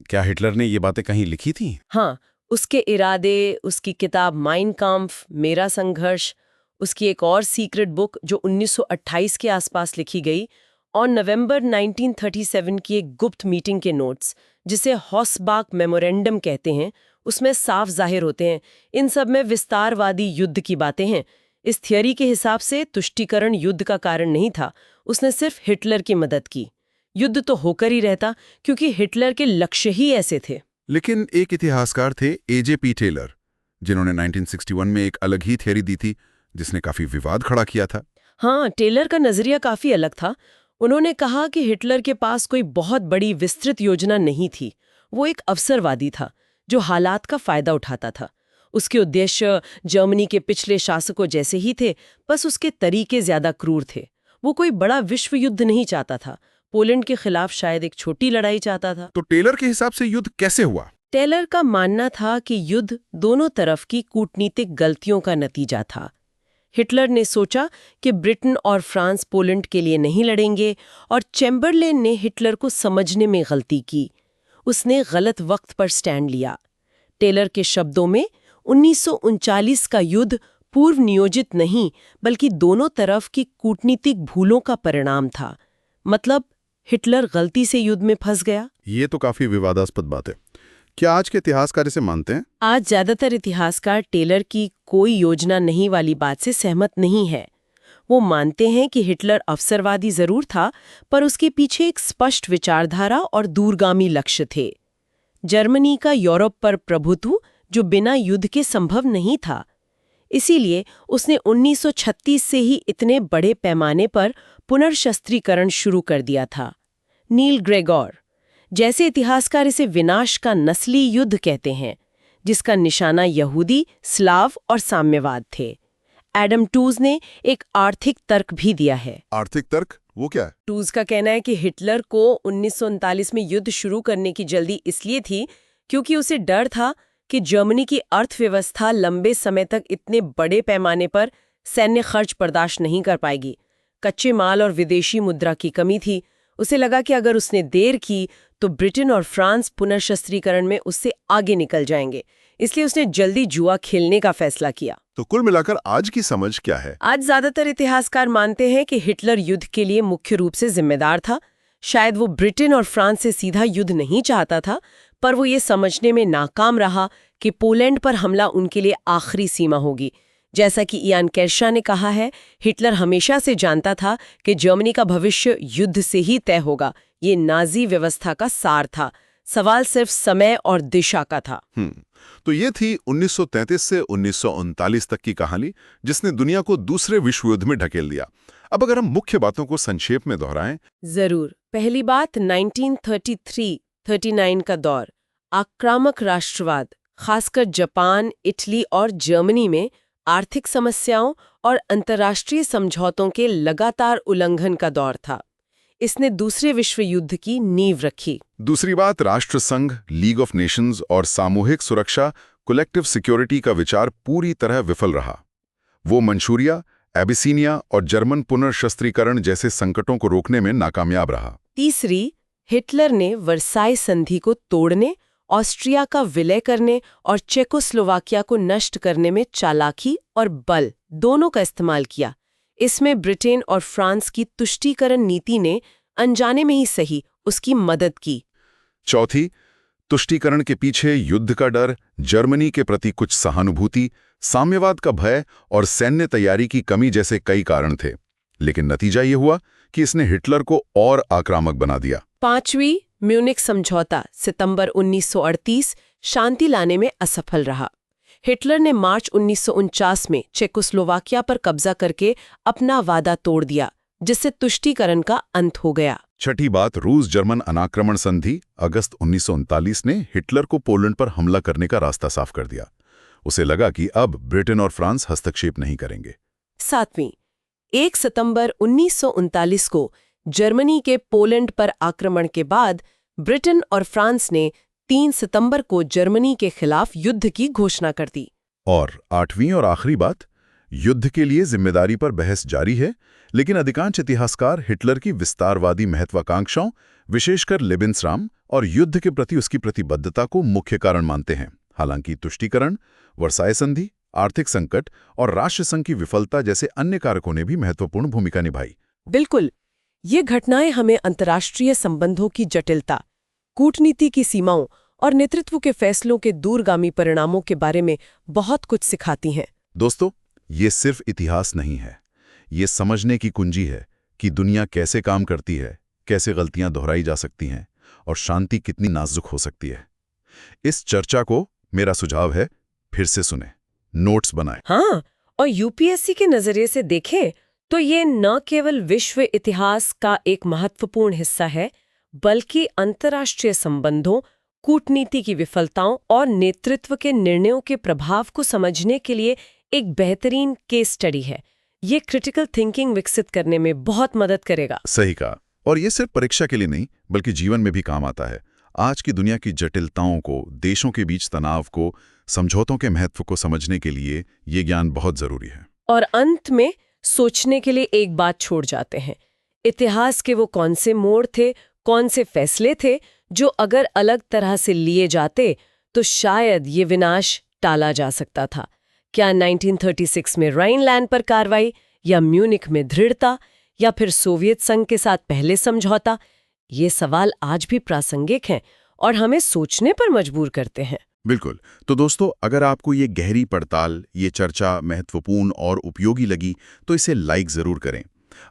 क्या हिटलर ने ये बातें कहीं लिखी थी? हाँ, उसके इरादे, उसकी किताब माइन काम्फ, मेरा संघर्ष, उसकी एक और सीक्रेट बुक जो 1928 के आसपास लिखी गई, और नवंबर 1937 की एक गुप्त मीटिंग के नोट्स, जिसे हॉसबाक मेमोरेंडम कहते हैं, उसमें साफ जाहिर होते हैं। इन सब में विस्तारवादी युद्ध की बातें हैं। इस थियरी के हिसाब से तुष्टीकरण युद्ध का कारण नहीं था, उसने सिर्फ हिटलर की मदद की। युद्ध तो होकर ही रहता क्योंकि हिटलर के लक्ष्य ही ऐसे थे। लेकिन एक इतिहासकार थे AJP टेलर, जिन्होंने 1961 में एक अलग ही थियरी दी थी जिसने काफी विवाद खड़ा किया था। हाँ, टेलर का नजरिया काफी अलग था। उन्होंने कहा कि हिटलर के पास कोई बहुत बड़ी विस्तृत योजना नहीं थी। वो एक अवसरवादी था जो हालात का फायदा उठाता था। उसके उद्देश्य जर्मनी के पिछले शासकों जैसे ही थे, बस उसके तरीके ज्यादा क्रूर थे। वो कोई बड़ा विश्व युद्ध नहीं चाहता था। पोलैंड के खिलाफ शायद एक छोटी लड़ाई चाहता था। तो टेलर के हिसाब से युद्ध कैसे हुआ? टेलर का मानना था कि युद्ध दोनों तरफ की कूटनीतिक गलतियों का नतीजा था। हिटलर ने सोचा कि ब्रिटेन और फ्रांस पोलैंड के लिए नहीं लड़ेंगे, और चैम्बरलेन ने हिटलर को समझने में गलती की। उसने गलत वक्त पर स्टैंड लिया। टेलर के शब्दों में 1939 का युद्ध पूर्व नियोजित नहीं बल्कि दोनों तरफ की कूटनीतिक भूलों का परिणाम था। मतलब हिटलर गलती से युद्ध में फंस गया। ये तो काफी विवादास्पद बात है। क्या आज के इतिहासकार इसे मानते हैं? आज ज्यादातर इतिहासकार टेलर की कोई योजना नहीं वाली बात से सहमत नहीं है। वो मानते हैं कि हिटलर अवसरवादी जरूर था, पर उसके पीछे एक स्पष्ट विचारधारा और दूरगामी लक्ष्य थे। जर्मनी का यूरोप पर प्रभुत्व जो बिना युद्ध के संभव नहीं था। इसीलिए उसने 1936 से ही इतने बड़े पैमाने पर पुनर्शस्त्रीकरण शुरू कर दिया था। नील ग्रेगोर जैसे इतिहासकार इसे विनाश का नस्ली युद्ध कहते हैं, जिसका निशाना यहूदी, स्लाव और साम्यवाद थे। एडम टूज ने एक आर्थिक तर्क भी दिया है। आर्थिक तर्क वो क्या है? टूज का कहना है कि हिटलर को 1939 में युद्ध शुरू करने की जल्दी इसलिए थी क्योंकि उसे डर था कि जर्मनी की अर्थव्यवस्था लंबे समय तक इतने बड़े पैमाने पर सैन्य खर्च बर्दाश्त नहीं कर पाएगी। कच्चे माल और विदेशी मुद्रा की कमी थी। उसे लगा कि अगर उसने देर की तो ब्रिटेन और फ्रांस पुनर्शस्त्रीकरण में उससे आगे निकल जाएंगे। इसलिए उसने जल्दी जुआ खेलने का फैसला किया। तो कुल मिलाकर आज की समझ क्या है? आज ज्यादातर इतिहासकार मानते हैं कि हिटलर युद्ध के लिए मुख्य रूप से जिम्मेदार था। शायद वो ब्रिटेन और फ्रांस से सीधा युद्ध नहीं चाहता था, पर वो ये समझने में नाकाम रहा कि पोलैंड पर हमला उनके लिए आखिरी सीमा होगी। जैसा कि इयान केरशा ने कहा है, हिटलर हमेशा से जानता था कि जर्मनी का भविष्य युद्ध से ही तय होगा। ये नाजी व्यवस्था का सार था। सवाल सिर्फ समय और दिशा का था। तो ये थी 1933 से 1939 तक की कहानी, जिसने दुनिया को दूसरे विश्व युद्ध में ढकेल दिया। अब अगर हम मुख्य बातों को संक्षेप में दोहराएं। जरूर। पहली बात 1933-39 का दौर। आक्रामक राष्ट्रवाद, खासकर जापान, इटली और जर्मनी में आर्थिक समस्याओं और अंतर्राष्ट्रीय समझौतों के लगातार उल्लंघन का दौर था। इसने दूसरे विश्व युद्ध की नींव रखी। दूसरी बात, राष्ट्र संघ, लीग ऑफ नेशंस और सामूहिक सुरक्षा, कलेक्टिव सिक्योरिटी का विचार पूरी तरह विफल रहा। वो मंचूरिया, एबिसीनिया और जर्मन पुनर्शस्त्रीकरण जैसे संकटों को रोकने में नाकामयाब रहा। तीसरी, हिटलर ने वर्साई संधि को तोड़ने, ऑस्ट्रिया का विलय करने और चेकोस्लोवाकिया को नष्ट करने में चालाकी और बल दोनों का इस्तेमाल किया। इसमें ब्रिटेन और फ्रांस की तुष्टीकरण नीति ने अनजाने में ही सही उसकी मदद की। चौथी, तुष्टीकरण के पीछे युद्ध का डर, जर्मनी के प्रति कुछ सहानुभूति, साम्यवाद का भय और सैन्य तैयारी की कमी जैसे कई कारण थे। लेकिन नतीजा ये हुआ कि इसने हिटलर को और आक्रामक बना दिया। पांचवी, म्यूनिख समझौता सितंबर 1938 शांति लाने में असफल रहा। हिटलर ने मार्च 1949 में चेकोस्लोवाकिया पर कब्जा करके अपना वादा तोड़ दिया, जिससे तुष्टीकरण का अंत हो गया। छठी बात, रूस जर्मन अनाक्रमण संधि अगस्त 1939 ने हिटलर को पोलैंड पर हमला करने का रास्ता साफ कर दिया। उसे लगा कि अब ब्रिटेन और फ्रांस हस्तक्षेप नहीं करेंगे। सातवीं, 1 सितंबर 1939 को जर्मनी के पोलैंड पर आक्रमण के बाद ब्रिटेन और फ्रांस ने 3 सितंबर को जर्मनी के खिलाफ युद्ध की घोषणा कर दी। और आठवीं और आखिरी बात, युद्ध के लिए जिम्मेदारी पर बहस जारी है, लेकिन अधिकांश इतिहासकार हिटलर की विस्तारवादी महत्वाकांक्षाओं, विशेषकर लेबेन्सराम और युद्ध के प्रति उसकी प्रतिबद्धता को मुख्य कारण मानते हैं। हालांकि तुष्टीकरण, वर्साई संधि, आर्थिक संकट और राष्ट्रसंघ की विफलता जैसे अन्य कारकों ने भी महत्वपूर्ण भूमिका निभाई। बिल्कुल, ये घटनाएं हमें अंतर्राष्ट्रीय संबंधों की जटिलता, कूटनीति की सीमाओं और नेतृत्व के फैसलों के दूरगामी परिणामों के बारे में बहुत कुछ सिखाती हैं। दोस्तों, ये सिर्फ इतिहास नहीं है, ये समझने की कुंजी है कि दुनिया कैसे काम करती है, कैसे गलतियां दोहराई जा सकती हैं और शांति कितनी नाजुक हो सकती है। इस चर्चा को मेरा सुझाव है, फिर से सुने, नोट्स बनाएं। हाँ, और यूपीएससी के नजरिए से देखें तो ये न केवल विश्व इतिहास का एक महत्वपूर्ण हिस्सा है, बल्कि अंतर्राष्ट्रीय संबंधों, कूटनीति की विफलताओं और नेतृत्व के निर्णयों के प्रभाव को समझने के लिए एक बेहतरीन केस स्टडी है। ये क्रिटिकल थिंकिंग विकसित करने में बहुत मदद करेगा। सही कहा। और ये सिर्फ परीक्षा के लिए नहीं, बल्कि जीवन में भी काम आता है। आज की दुनिया की जटिलताओं को, देशों के बीच तनाव को, समझौतों के महत्व को समझने के लिए ये ज्ञान बहुत जरूरी है। और अंत में सोचने के लिए एक बात छोड़ जाते हैं, इतिहास के वो कौन से मोड़ थे, कौन से फैसले थे जो अगर अलग तरह से लिए जाते तो शायद ये विनाश टाला जा सकता था। क्या 1936 में राइनलैंड पर कार्रवाई, या म्यूनिख में दृढ़ता, या फिर सोवियत संघ के साथ पहले समझौता? ये सवाल आज भी प्रासंगिक हैं और हमें सोचने पर मजबूर करते हैं। बिल्कुल। तो दोस्तों, अगर आपको ये गहरी पड़ताल, ये चर्चा महत्वपूर्ण और उपयोगी लगी तो इसे लाइक ज़रूर करें।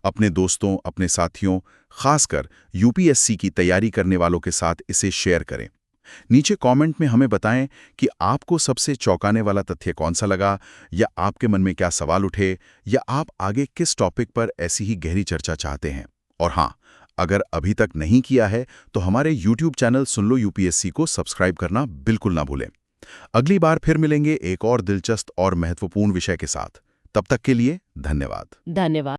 अपने दोस्तों, अपने साथियों, खासकर यूपीएससी की तैयारी करने वालों के साथ इसे शेयर करें। नीचे कमेंट में हमें बताएं कि आपको सबसे चौंकाने वाला तथ्य कौन सा लगा, या आपके मन में क्या सवाल उठे, या आप आगे किस टॉपिक पर ऐसी ही गहरी चर्चा चाहते हैं। और हाँ, अगर अभी तक नहीं किया है तो हमारे YouTube चैनल सुन लो यूपीएससी को सब्सक्राइब करना बिल्कुल ना भूलें। अगली बार फिर मिलेंगे एक और दिलचस्प और महत्वपूर्ण विषय के साथ। तब तक के लिए धन्यवाद।